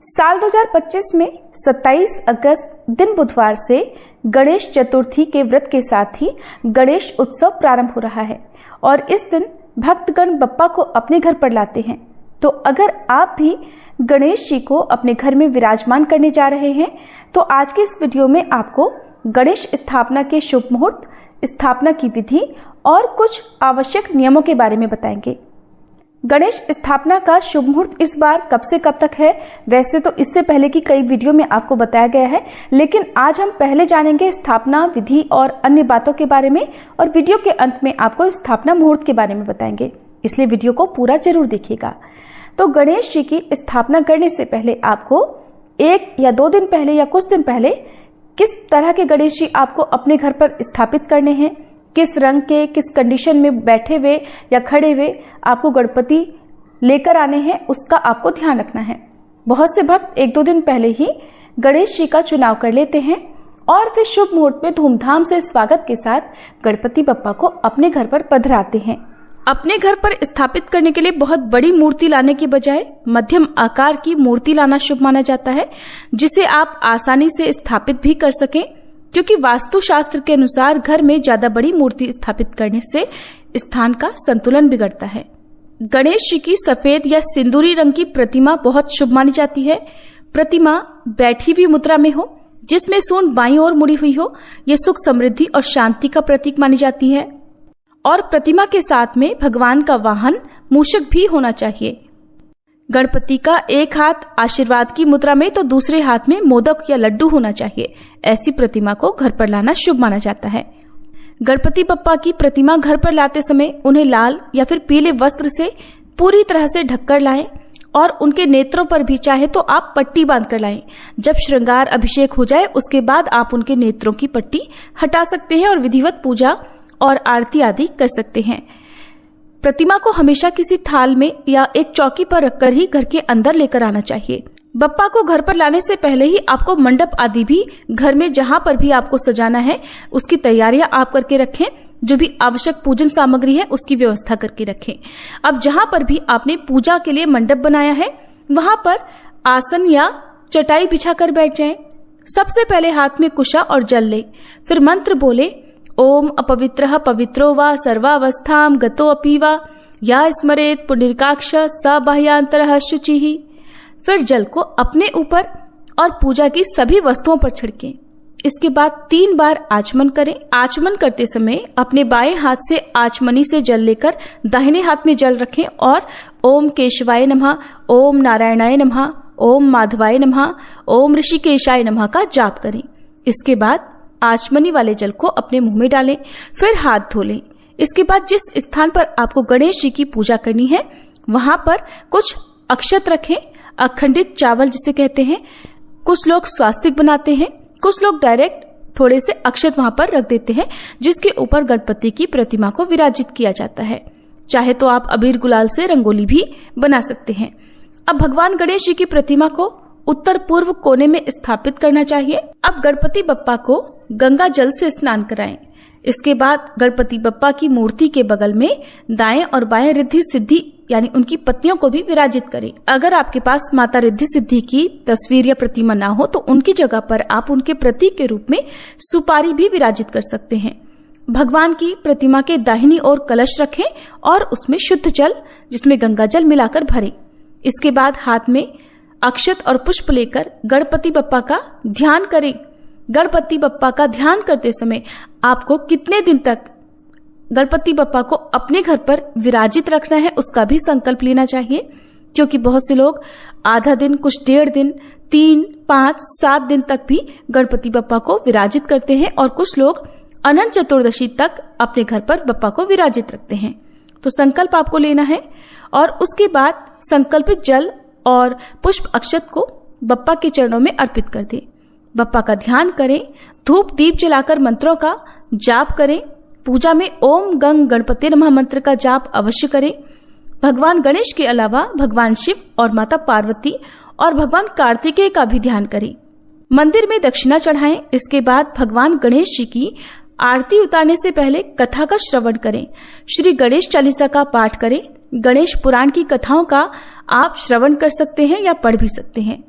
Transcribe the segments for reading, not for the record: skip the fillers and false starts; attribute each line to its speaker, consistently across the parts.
Speaker 1: साल 2025 में 27 अगस्त दिन बुधवार से गणेश चतुर्थी के व्रत के साथ ही गणेश उत्सव प्रारंभ हो रहा है और इस दिन भक्तगण बप्पा को अपने घर पर लाते हैं। तो अगर आप भी गणेश जी को अपने घर में विराजमान करने जा रहे हैं तो आज के इस वीडियो में आपको गणेश स्थापना के शुभ मुहूर्त, स्थापना की विधि और कुछ आवश्यक नियमों के बारे में बताएंगे। गणेश स्थापना का शुभ मुहूर्त इस बार कब से कब तक है? वैसे तो इससे पहले की कई वीडियो में आपको बताया गया है, लेकिन आज हम पहले जानेंगे स्थापना विधि और अन्य बातों के बारे में और वीडियो के अंत में आपको स्थापना मुहूर्त के बारे में बताएंगे, इसलिए वीडियो को पूरा जरूर देखिएगा। तो गणेश जी की स्थापना करने से पहले आपको 1 या 2 दिन पहले या कुछ दिन पहले किस तरह के गणेश जी आपको अपने घर पर स्थापित करने हैं, किस रंग के, किस कंडीशन में बैठे हुए या खड़े हुए आपको गणपति लेकर आने हैं, उसका आपको ध्यान रखना है। बहुत से भक्त 1-2 दिन पहले ही गणेश जी का चुनाव कर लेते हैं और फिर शुभ मुहूर्त में धूमधाम से स्वागत के साथ गणपति बप्पा को अपने घर पर पधराते हैं। अपने घर पर स्थापित करने के लिए बहुत बड़ी मूर्ति लाने के बजाय मध्यम आकार की मूर्ति लाना शुभ माना जाता है, जिसे आप आसानी से स्थापित भी कर सकें, क्योंकि वास्तुशास्त्र के अनुसार घर में ज्यादा बड़ी मूर्ति स्थापित करने से स्थान का संतुलन बिगड़ता है। गणेश जी की सफेद या सिंदूरी रंग की प्रतिमा बहुत शुभ मानी जाती है। प्रतिमा बैठी हुई मुद्रा में हो, जिसमें सूंड बाईं ओर मुड़ी हुई हो, यह सुख, समृद्धि और शांति का प्रतीक मानी जाती है। और प्रतिमा के साथ में भगवान का वाहन मूषक भी होना चाहिए। गणपति का एक हाथ आशीर्वाद की मुद्रा में तो दूसरे हाथ में मोदक या लड्डू होना चाहिए। ऐसी प्रतिमा को घर पर लाना शुभ माना जाता है। गणपति बप्पा की प्रतिमा घर पर लाते समय उन्हें लाल या फिर पीले वस्त्र से पूरी तरह से ढककर लाएं और उनके नेत्रों पर भी चाहे तो आप पट्टी बांध कर लाएं। जब श्रृंगार अभिषेक हो जाए उसके बाद आप उनके नेत्रों की पट्टी हटा सकते हैं और विधिवत पूजा और आरती आदि कर सकते हैं। प्रतिमा को हमेशा किसी थाल में या एक चौकी पर रखकर ही घर के अंदर लेकर आना चाहिए। बप्पा को घर पर लाने से पहले ही आपको मंडप आदि भी घर में जहां पर भी आपको सजाना है उसकी तैयारियां आप करके रखें। जो भी आवश्यक पूजन सामग्री है उसकी व्यवस्था करके रखें। अब जहां पर भी आपने पूजा के लिए मंडप बनाया है वहां पर आसन या चटाई बिछा कर बैठ जाएं। सबसे पहले हाथ में कुशा और जल लें, फिर मंत्र बोले, ओम अपवित्रः पवित्रो वा सर्वावस्थां गतो अपि वा या स्मरेत पुंडरीकाक्ष स बाह्यांतरः शुचिः। फिर जल को अपने ऊपर और पूजा की सभी वस्तुओं पर छिड़कें। इसके बाद 3 बार आचमन करें। आचमन करते समय अपने बाएं हाथ से आचमनी से जल लेकर दाहिने हाथ में जल रखें और ओम केशवाय नमः, ओम नारायणाय नमः, ओम माधवाय नमः, ओम ऋषिकेशाय नमः का जाप करें। इसके बाद आचमनी वाले जल को अपने मुंह में डालें, फिर हाथ धो लें। इसके बाद जिस स्थान पर आपको गणेश जी की पूजा करनी है वहां पर कुछ अक्षत रखें, अखंडित चावल जिसे कहते हैं। कुछ लोग स्वास्तिक बनाते हैं, कुछ लोग डायरेक्ट थोड़े से अक्षत वहां पर रख देते हैं, जिसके ऊपर गणपति की प्रतिमा को विराजित किया जाता है। चाहे तो आप अबीर गुलाल से रंगोली भी बना सकते हैं। अब भगवान गणेश जी की प्रतिमा को उत्तर पूर्व कोने में स्थापित करना चाहिए। अब गणपति बप्पा को गंगा जल से स्नान कराएं। इसके बाद गणपति बप्पा की मूर्ति के बगल में दाएं और बाएं रिद्धि सिद्धि यानी उनकी पत्नियों को भी विराजित करें। अगर आपके पास माता रिद्धि सिद्धि की तस्वीर या प्रतिमा ना हो तो उनकी जगह पर आप उनके प्रतीक के रूप में सुपारी भी विराजित कर सकते हैं। भगवान की प्रतिमा के दाहिनी ओर कलश रखें और उसमें शुद्ध जल जिसमें गंगा जल मिलाकर भरें। इसके बाद हाथ में अक्षत और पुष्प लेकर गणपति बप्पा का ध्यान करें। गणपति बप्पा का ध्यान करते समय आपको कितने दिन तक गणपति बप्पा को अपने घर पर विराजित रखना है उसका भी संकल्प लेना चाहिए, क्योंकि बहुत से लोग आधा दिन, कुछ 1.5 दिन, 3, 5, 7 दिन तक भी गणपति बप्पा को विराजित करते हैं और कुछ लोग अनंत चतुर्दशी तक अपने घर पर बप्पा को विराजित रखते हैं। तो संकल्प आपको लेना है और उसके बाद संकल्पित जल और पुष्प अक्षत को बप्पा के चरणों में अर्पित कर दें। बप्पा का ध्यान करें, धूप दीप जलाकर मंत्रों का जाप करें। पूजा में ओम गंग गणपति नमः मंत्र का जाप अवश्य करें। भगवान गणेश के अलावा भगवान शिव और माता पार्वती और भगवान कार्तिकेय का भी ध्यान करें। मंदिर में दक्षिणा चढ़ाएं। इसके बाद भगवान गणेश जी की आरती उतारने से पहले कथा का श्रवण करें। श्री गणेश चालीसा का पाठ करें। गणेश पुराण की कथाओं का आप श्रवण कर सकते हैं या पढ़ भी सकते हैं।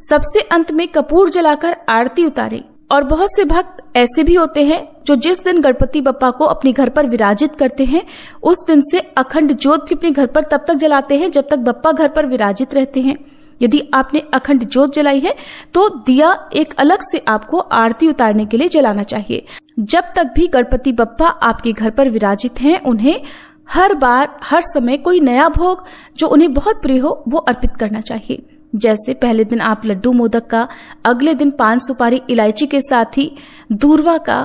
Speaker 1: सबसे अंत में कपूर जलाकर आरती उतारें। और बहुत से भक्त ऐसे भी होते हैं जो जिस दिन गणपति बप्पा को अपने घर पर विराजित करते हैं उस दिन से अखंड ज्योत भी अपने घर पर तब तक जलाते हैं जब तक बप्पा घर पर विराजित रहते हैं। यदि आपने अखंड ज्योत जलाई है तो दिया एक अलग से आपको आरती उतारने के लिए जलाना चाहिए। जब तक भी गणपति बप्पा आपके घर पर विराजित हैं, उन्हें हर बार हर समय कोई नया भोग जो उन्हें बहुत प्रिय हो वो अर्पित करना चाहिए। जैसे पहले दिन आप लड्डू मोदक का, अगले दिन पान सुपारी इलायची के साथ ही दूर्वा का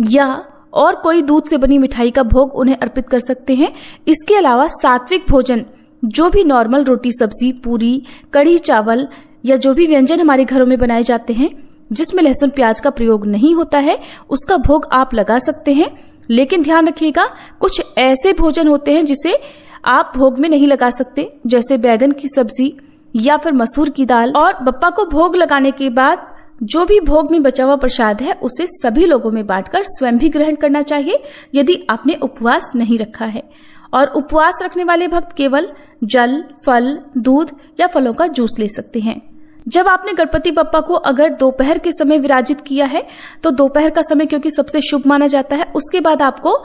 Speaker 1: या और कोई दूध से बनी मिठाई का भोग उन्हें अर्पित कर सकते हैं। इसके अलावा सात्विक भोजन जो भी नॉर्मल रोटी सब्जी पूरी कढ़ी चावल या जो भी व्यंजन हमारे घरों में बनाए जाते हैं जिसमें लहसुन प्याज का प्रयोग नहीं होता है उसका भोग आप लगा सकते हैं। लेकिन ध्यान रखिएगा कुछ ऐसे भोजन होते हैं जिसे आप भोग में नहीं लगा सकते, जैसे बैगन की सब्जी या फिर मसूर की दाल। और बप्पा को भोग लगाने के बाद जो भी भोग में बचा हुआ प्रसाद है उसे सभी लोगों में बांटकर स्वयं भी ग्रहण करना चाहिए यदि आपने उपवास नहीं रखा है। और उपवास रखने वाले भक्त केवल जल, फल, दूध या फलों का जूस ले सकते हैं। जब आपने गणपति बप्पा को अगर दोपहर के समय विराजित किया है तो दोपहर का समय क्योंकि सबसे शुभ माना जाता है, उसके बाद आपको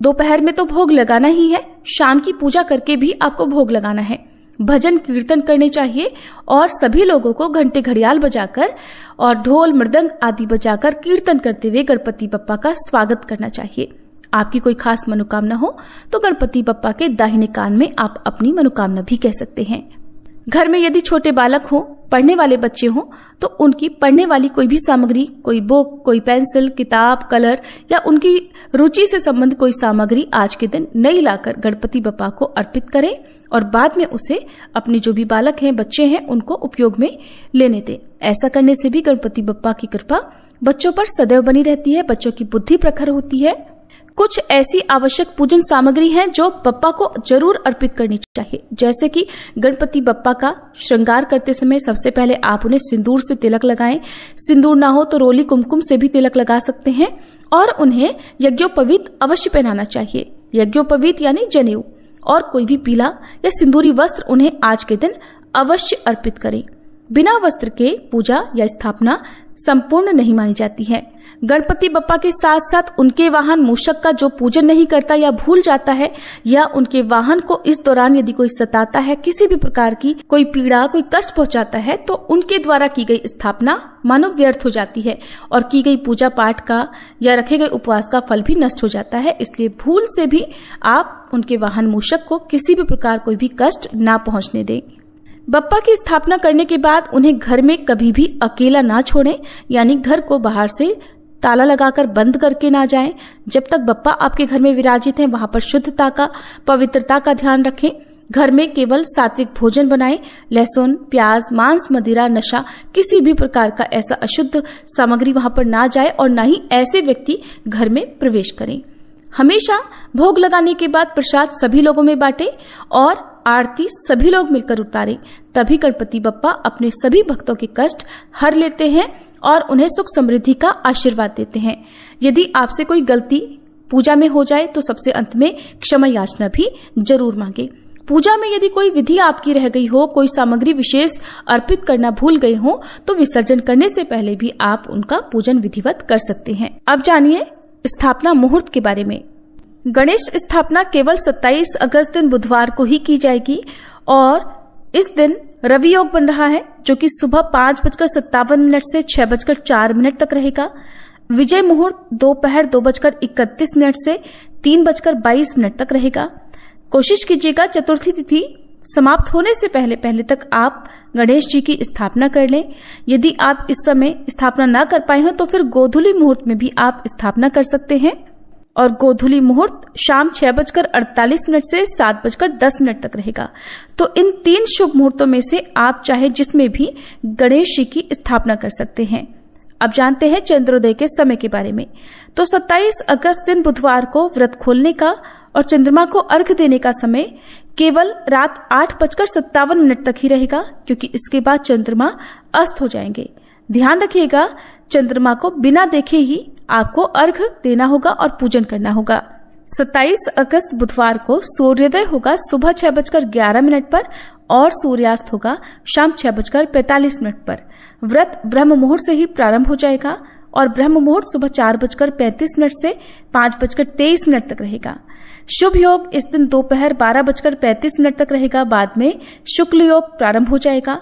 Speaker 1: दोपहर में तो भोग लगाना ही है, शाम की पूजा करके भी आपको भोग लगाना है। भजन कीर्तन करने चाहिए और सभी लोगों को घंटे घड़ियाल बजाकर और ढोल मृदंग आदि बजाकर कीर्तन करते हुए गणपति बप्पा का स्वागत करना चाहिए। आपकी कोई खास मनोकामना हो तो गणपति बप्पा के दाहिने कान में आप अपनी मनोकामना भी कह सकते हैं। घर में यदि छोटे बालक हो, पढ़ने वाले बच्चे हो तो उनकी पढ़ने वाली कोई भी सामग्री, कोई बुक, कोई पेंसिल, किताब, कलर या उनकी रुचि से संबंधित कोई सामग्री आज के दिन नई लाकर गणपति बप्पा को अर्पित करें और बाद में उसे अपने जो भी बालक हैं, बच्चे हैं, उनको उपयोग में लेने दें। ऐसा करने से भी गणपति बप्पा की कृपा बच्चों पर सदैव बनी रहती है, बच्चों की बुद्धि प्रखर होती है। कुछ ऐसी आवश्यक पूजन सामग्री हैं जो बप्पा को जरूर अर्पित करनी चाहिए, जैसे कि गणपति बप्पा का श्रृंगार करते समय सबसे पहले आप उन्हें सिंदूर से तिलक लगाएं। सिंदूर ना हो तो रोली कुमकुम से भी तिलक लगा सकते हैं और उन्हें यज्ञोपवीत अवश्य पहनाना चाहिए। यज्ञोपवीत यानी जनेऊ और कोई भी पीला या सिंदूरी वस्त्र उन्हें आज के दिन अवश्य अर्पित करें। बिना वस्त्र के पूजा या स्थापना संपूर्ण नहीं मानी जाती है। गणपति बप्पा के साथ साथ उनके वाहन मूषक का जो पूजन नहीं करता या भूल जाता है या उनके वाहन को इस दौरान यदि कोई सताता है, किसी भी प्रकार की कोई पीड़ा, कोई कष्ट पहुंचाता है तो उनके द्वारा की गई स्थापना मानो व्यर्थ हो जाती है और की गई पूजा पाठ का या रखे गए उपवास का फल भी नष्ट हो जाता है। इसलिए भूल से भी आप उनके वाहन मूषक को किसी भी प्रकार कोई भी कष्ट ना पहुंचने दें। बप्पा की स्थापना करने के बाद उन्हें घर में कभी भी अकेला ना छोड़ें, यानी घर को बाहर से ताला लगाकर बंद करके ना जाएं। जब तक बप्पा आपके घर में विराजित हैं वहां पर शुद्धता का, पवित्रता का ध्यान रखें। घर में केवल सात्विक भोजन बनाएं। लहसुन, प्याज, मांस, मदिरा, नशा किसी भी प्रकार का ऐसा अशुद्ध सामग्री वहां पर ना जाए और ना ही ऐसे व्यक्ति घर में प्रवेश करें। हमेशा भोग लगाने के बाद प्रसाद सभी लोगों में बांटें और आरती सभी लोग मिलकर उतारें। तभी गणपति बप्पा अपने सभी भक्तों के कष्ट हर लेते हैं और उन्हें सुख समृद्धि का आशीर्वाद देते हैं। यदि आपसे कोई गलती पूजा में हो जाए तो सबसे अंत में क्षमा याचना भी जरूर मांगे। पूजा में यदि कोई विधि आपकी रह गई हो, कोई सामग्री विशेष अर्पित करना भूल गए हो तो विसर्जन करने से पहले भी आप उनका पूजन विधिवत कर सकते हैं। अब जानिए स्थापना मुहूर्त के बारे में। गणेश स्थापना केवल 27 अगस्त दिन बुधवार को ही की जाएगी और इस दिन रवि योग बन रहा है जो कि सुबह 5:57 से 6:04 तक रहेगा। विजय मुहूर्त दोपहर 2:31 से 3:22 तक रहेगा। कोशिश कीजिएगा चतुर्थी तिथि समाप्त होने से पहले तक आप गणेश जी की स्थापना कर लें। यदि आप इस समय स्थापना ना कर पाए हो तो फिर गोधूली मुहूर्त में भी आप स्थापना कर सकते हैं और गोधूली मुहूर्त शाम 6:48 से 7:10 तक रहेगा। तो इन 3 शुभ मुहूर्तों में से आप चाहे जिसमें भी गणेश जी की स्थापना कर सकते हैं। अब जानते हैं चंद्रोदय के समय के बारे में। तो 27 अगस्त दिन बुधवार को व्रत खोलने का और चंद्रमा को अर्घ्य देने का समय केवल रात 8:57 तक ही रहेगा, क्योंकि इसके बाद चंद्रमा अस्त हो जाएंगे। ध्यान रखिएगा चंद्रमा को बिना देखे ही आपको अर्घ्य देना होगा और पूजन करना होगा। 27 अगस्त बुधवार को सूर्योदय होगा सुबह 6:11 पर और सूर्यास्त होगा शाम 6:45 पर। व्रत ब्रह्म मुहूर्त से ही प्रारंभ हो जाएगा और ब्रह्म मुहूर्त सुबह 4:35 से 5:23 तक रहेगा। शुभ योग इस दिन दोपहर 12:35 तक रहेगा। बाद में शुक्ल योग प्रारंभ हो जाएगा।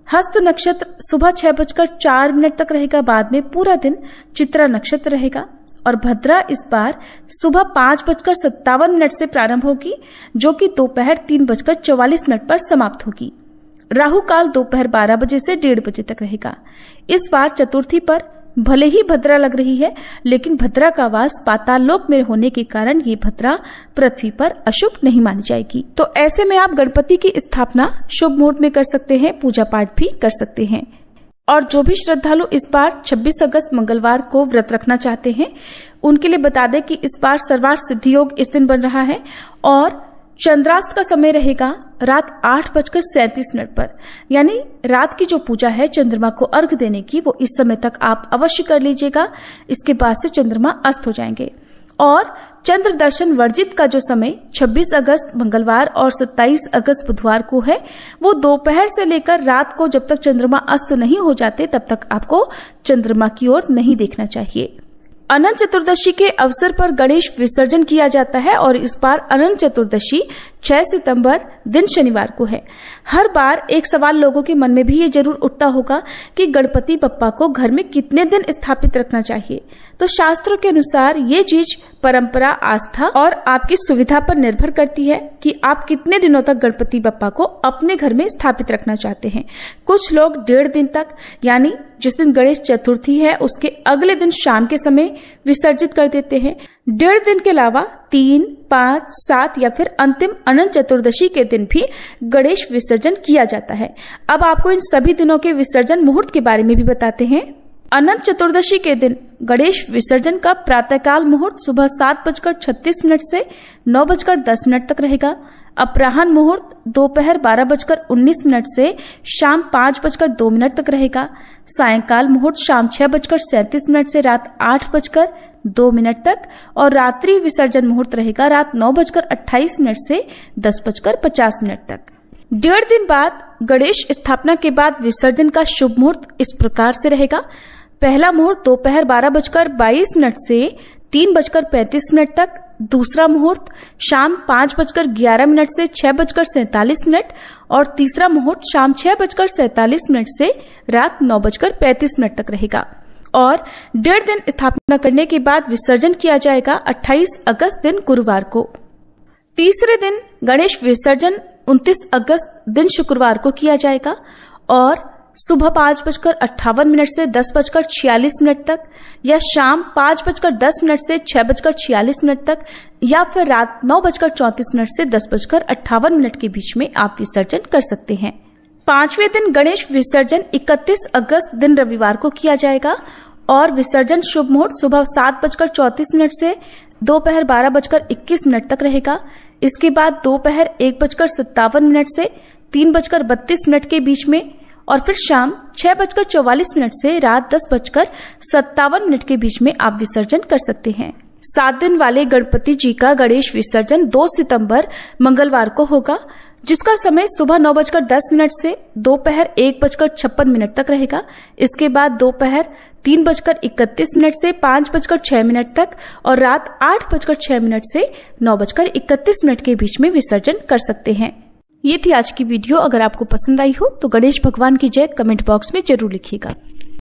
Speaker 1: हस्त नक्षत्र सुबह 6:04 तक रहेगा। बाद में पूरा दिन चित्रा नक्षत्र रहेगा और भद्रा इस बार सुबह 5:57 से प्रारंभ होगी, जो कि दोपहर 3:44 पर समाप्त होगी। राहु काल दोपहर 12 बजे से 1:30 बजे तक रहेगा। इस बार चतुर्थी पर भले ही भद्रा लग रही है, लेकिन भद्रा का वास पाताल लोक में होने के कारण ये भद्रा पृथ्वी पर अशुभ नहीं मानी जाएगी। तो ऐसे में आप गणपति की स्थापना शुभ मुहूर्त में कर सकते हैं, पूजा पाठ भी कर सकते हैं। और जो भी श्रद्धालु इस बार 26 अगस्त मंगलवार को व्रत रखना चाहते हैं, उनके लिए बता दें कि इस बार सर्वार्थ सिद्धि योग इस दिन बन रहा है और चंद्रास्त का समय रहेगा रात 8:37 पर। यानी रात की जो पूजा है चंद्रमा को अर्घ देने की, वो इस समय तक आप अवश्य कर लीजिएगा। इसके बाद से चंद्रमा अस्त हो जाएंगे। और चंद्र दर्शन वर्जित का जो समय 26 अगस्त मंगलवार और 27 अगस्त बुधवार को है, वो दोपहर से लेकर रात को जब तक चंद्रमा अस्त नहीं हो जाते तब तक आपको चंद्रमा की ओर नहीं देखना चाहिए। अनंत चतुर्दशी के अवसर पर गणेश विसर्जन किया जाता है और इस बार अनंत चतुर्दशी 6 सितंबर दिन शनिवार को है। हर बार एक सवाल लोगों के मन में भी ये जरूर उठता होगा कि गणपति बप्पा को घर में कितने दिन स्थापित रखना चाहिए। तो शास्त्रों के अनुसार ये चीज परंपरा, आस्था और आपकी सुविधा पर निर्भर करती है कि आप कितने दिनों तक गणपति बप्पा को अपने घर में स्थापित रखना चाहते हैं। कुछ लोग 1.5 दिन तक, यानी जिस दिन गणेश चतुर्थी है उसके अगले दिन शाम के समय विसर्जित कर देते हैं। 1.5 दिन के अलावा 3, 5, 7 या फिर अंतिम अनंत चतुर्दशी के दिन भी गणेश विसर्जन किया जाता है। अब आपको इन सभी दिनों के विसर्जन मुहूर्त के बारे में भी बताते हैं। अनंत चतुर्दशी के दिन गणेश विसर्जन का प्रातःकाल मुहूर्त सुबह 7:36 से 9:10 तक रहेगा। अपराह्न मुहूर्त दोपहर 12:19 से शाम 5:02 तक रहेगा। सायंकाल मुहूर्त शाम 6:37 से रात 8:02 तक और रात्रि विसर्जन मुहूर्त रहेगा रात 9:28 से 10:50 तक। 1.5 दिन बाद गणेश स्थापना के बाद विसर्जन का शुभ मुहूर्त इस प्रकार से रहेगा। पहला मुहूर्त दोपहर 12:22 से 3:35 तक। दूसरा मुहूर्त शाम 5:11 से 6:47 और तीसरा मुहूर्त शाम 6:47 से रात 9:35 तक रहेगा। और 1.5 दिन स्थापना करने के बाद विसर्जन किया जाएगा 28 अगस्त दिन गुरुवार को। तीसरे दिन गणेश विसर्जन 29 अगस्त दिन शुक्रवार को किया जाएगा और सुबह 5:58 से 10:46 तक या शाम 5:10 से 6:46 तक या फिर रात 9:34 से 10:58 के बीच में आप विसर्जन कर सकते हैं। 5वें दिन गणेश विसर्जन 31 अगस्त दिन रविवार को किया जाएगा और विसर्जन शुभ मुहूर्त सुबह 7:34 से दोपहर 12:21 तक रहेगा। इसके बाद दोपहर 1:57 से 3:32 के बीच में और फिर शाम 6:44 से रात 10:57 के बीच में आप विसर्जन कर सकते हैं। 7 दिन वाले गणपति जी का गणेश विसर्जन 2 सितंबर मंगलवार को होगा, जिसका समय सुबह 9:10 से दोपहर 1:56 तक रहेगा। इसके बाद दोपहर 3:31 से 5:06 तक और रात 8:06 से 9:31 के बीच में विसर्जन कर सकते हैं। ये थी आज की वीडियो। अगर आपको पसंद आई हो तो गणेश भगवान की जय कमेंट बॉक्स में जरूर लिखिएगा।